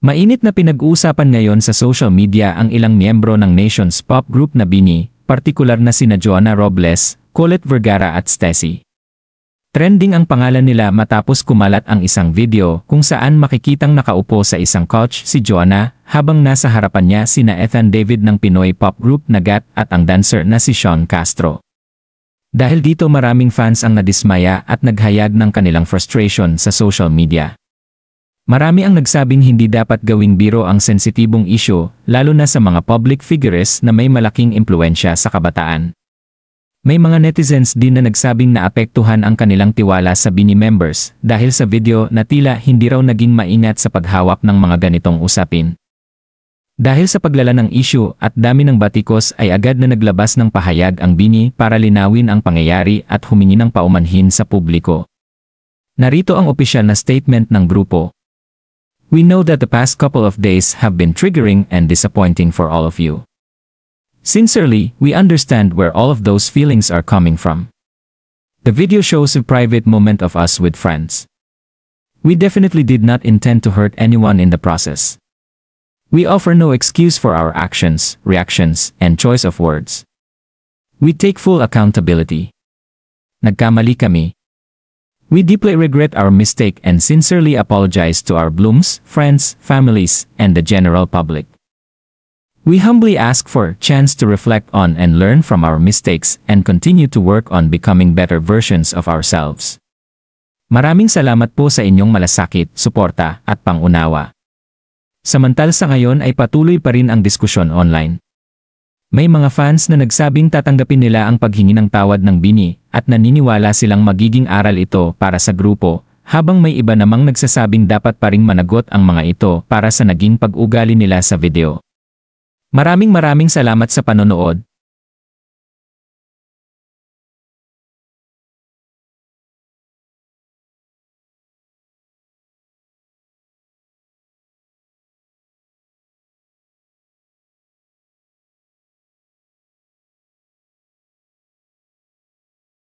Mainit na pinag-uusapan ngayon sa social media ang ilang miyembro ng Nation's pop group na BINI, partikular na sina Joanna Robles, Colette Vergara at Stacey. Trending ang pangalan nila matapos kumalat ang isang video kung saan makikitang nakaupo sa isang couch si Joanna habang nasa harapan niya sina Ethan David ng Pinoy pop group na GAT at ang dancer na si Sean Castro. Dahil dito maraming fans ang nadismaya at naghayag ng kanilang frustration sa social media. Marami ang nagsabing hindi dapat gawing biro ang sensitibong issue, lalo na sa mga public figures na may malaking impluensya sa kabataan. May mga netizens din na nagsabing naapektuhan ang kanilang tiwala sa BINI members dahil sa video na tila hindi raw naging maingat sa paghawak ng mga ganitong usapin. Dahil sa paglala ng issue at dami ng batikos ay agad na naglabas ng pahayag ang BINI para linawin ang pangyayari at humingi ng paumanhin sa publiko. Narito ang opisyal na statement ng grupo. We know that the past couple of days have been triggering and disappointing for all of you. Sincerely, we understand where all of those feelings are coming from. The video shows a private moment of us with friends. We definitely did not intend to hurt anyone in the process. We offer no excuse for our actions, reactions, and choice of words. We take full accountability. Nagkamali kami. We deeply regret our mistake and sincerely apologize to our Blooms, friends, families, and the general public. We humbly ask for a chance to reflect on and learn from our mistakes and continue to work on becoming better versions of ourselves. Maraming salamat po sa inyong malasakit, suporta, at pangunawa. Samantala sa ngayon ay patuloy pa rin ang diskusyon online. May mga fans na nagsabing tatanggapin nila ang paghingi ng tawad ng BINI at naniniwala silang magiging aral ito para sa grupo, habang may iba namang nagsasabing dapat pa ring managot ang mga ito para sa naging pag-ugali nila sa video. Maraming salamat sa panonood.